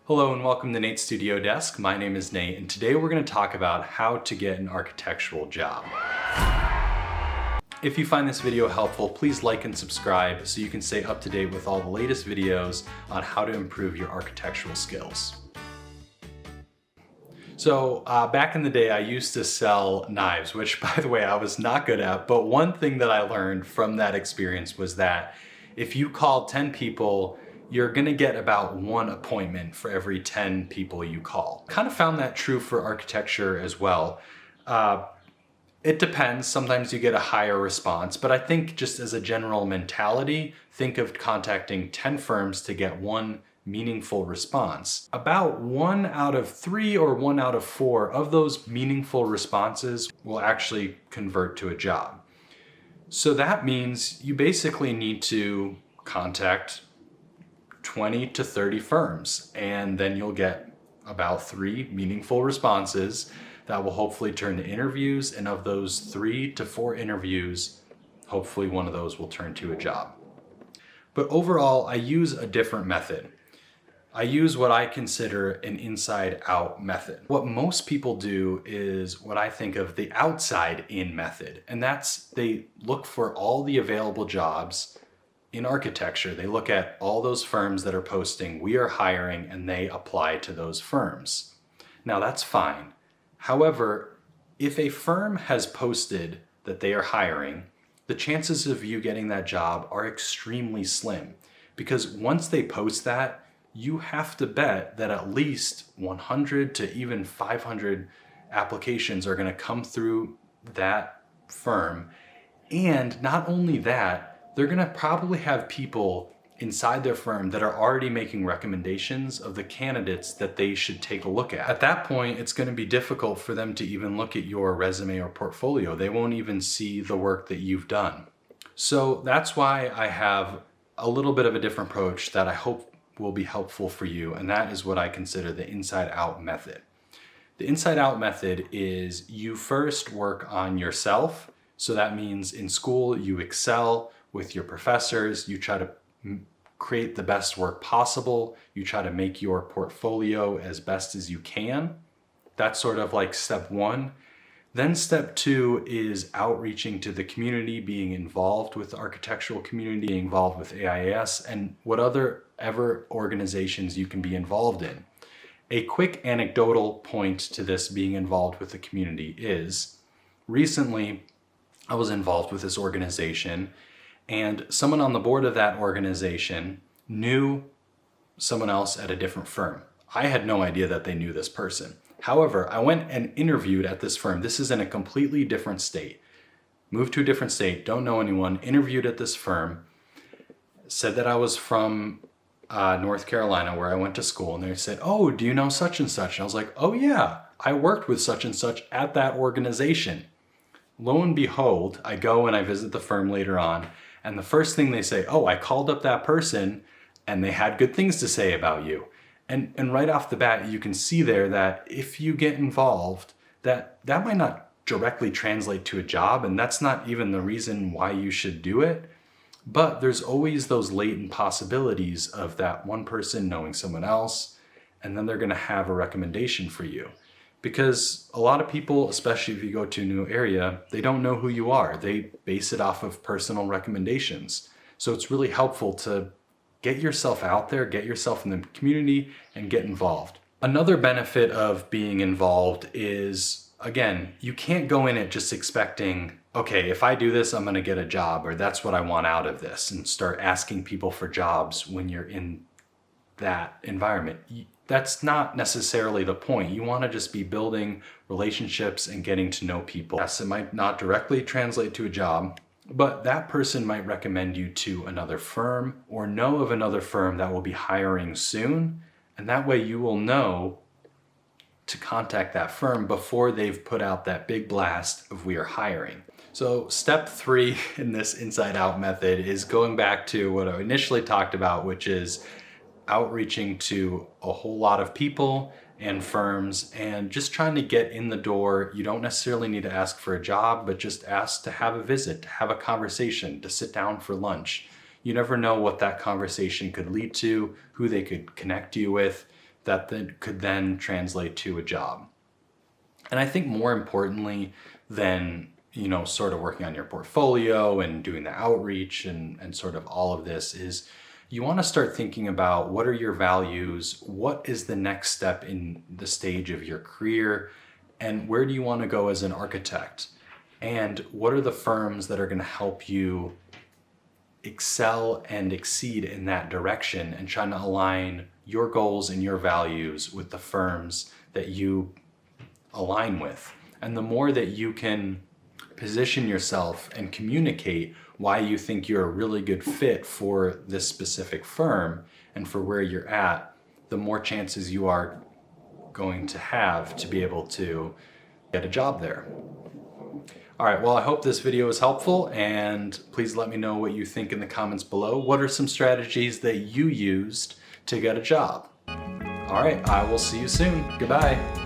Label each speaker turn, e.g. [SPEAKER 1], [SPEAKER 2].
[SPEAKER 1] Hello and welcome to Nate's Studio Desk. My name is Nate and today we're going to talk about how to get an architectural job. If you find this video helpful, please like and subscribe so you can stay up to date with all the latest videos on how to improve your architectural skills. So back in the day I used to sell knives, which by the way I was not good at, but one thing that I learned from that experience was that if you call 10 people, you're gonna get about one appointment for every 10 people you call. Kind of found that true for architecture as well. It depends, sometimes you get a higher response, but I think just as a general mentality, think of contacting 10 firms to get one meaningful response. About 1 out of 3 or 1 out of 4 of those meaningful responses will actually convert to a job. So that means you basically need to contact 20 to 30 firms, and then you'll get about 3 meaningful responses that will hopefully turn to interviews, and of those 3 to 4 interviews, hopefully one of those will turn to a job. But overall, I use a different method. I use what I consider an inside-out method. What most people do is what I think of the outside-in method, and that's they look for all the available jobs in architecture. They look at all those firms that are posting, we are hiring, and they apply to those firms. Now that's fine. However, if a firm has posted that they are hiring, the chances of you getting that job are extremely slim, because once they post that, you have to bet that at least 100 to even 500 applications are going to come through that firm. And not only that, they're going to probably have people inside their firm that are already making recommendations of the candidates that they should take a look at. At that point, it's going to be difficult for them to even look at your resume or portfolio. They won't even see the work that you've done. So that's why I have a little bit of a different approach that I hope will be helpful for you, and that is what I consider the inside-out method. The inside-out method is you first work on yourself. So that means in school you excel with your professors, you try to create the best work possible, you try to make your portfolio as best as you can. That's sort of like step 1. Then step 2 is outreaching to the community, being involved with the architectural community, being involved with AIAS, and what other organizations you can be involved in. A quick anecdotal point to this being involved with the community is, recently I was involved with this organization, and someone on the board of that organization knew someone else at a different firm. I had no idea that they knew this person. However, I went and interviewed at this firm. This is in a completely different state. Moved to a different state, don't know anyone, interviewed at this firm, said that I was from North Carolina where I went to school, and they said, "Oh, do you know such and such?" And I was like, "Oh yeah, I worked with such and such at that organization." Lo and behold, I go and I visit the firm later on, and the first thing they say, "Oh, I called up that person and they had good things to say about you." And right off the bat, you can see there that if you get involved, that might not directly translate to a job, and that's not even the reason why you should do it. But there's always those latent possibilities of that one person knowing someone else, and then they're going to have a recommendation for you. Because a lot of people, especially if you go to a new area, they don't know who you are. They base it off of personal recommendations. So it's really helpful to get yourself out there, get yourself in the community, and get involved. Another benefit of being involved is, again, you can't go in it just expecting, okay, if I do this, I'm gonna get a job, or that's what I want out of this, and start asking people for jobs when you're in that environment. That's not necessarily the point. You want to just be building relationships and getting to know people. Yes, it might not directly translate to a job, but that person might recommend you to another firm or know of another firm that will be hiring soon. And that way you will know to contact that firm before they've put out that big blast of "we are hiring." So step 3 in this inside-out method is going back to what I initially talked about, which is outreaching to a whole lot of people and firms and just trying to get in the door. You don't necessarily need to ask for a job, but just ask to have a visit, to have a conversation, to sit down for lunch. You never know what that conversation could lead to, who they could connect you with, that then could then translate to a job. And I think more importantly than, sort of working on your portfolio and doing the outreach and sort of all of this is you want to start thinking about what are your values, what is the next step in the stage of your career, and where do you want to go as an architect? And what are the firms that are going to help you excel and exceed in that direction, and trying to align your goals and your values with the firms that you align with. And the more that you can position yourself and communicate why you think you're a really good fit for this specific firm and for where you're at, the more chances you are going to have to be able to get a job there. All right, well, I hope this video was helpful, and please let me know what you think in the comments below. What are some strategies that you used to get a job? All right, I will see you soon. Goodbye.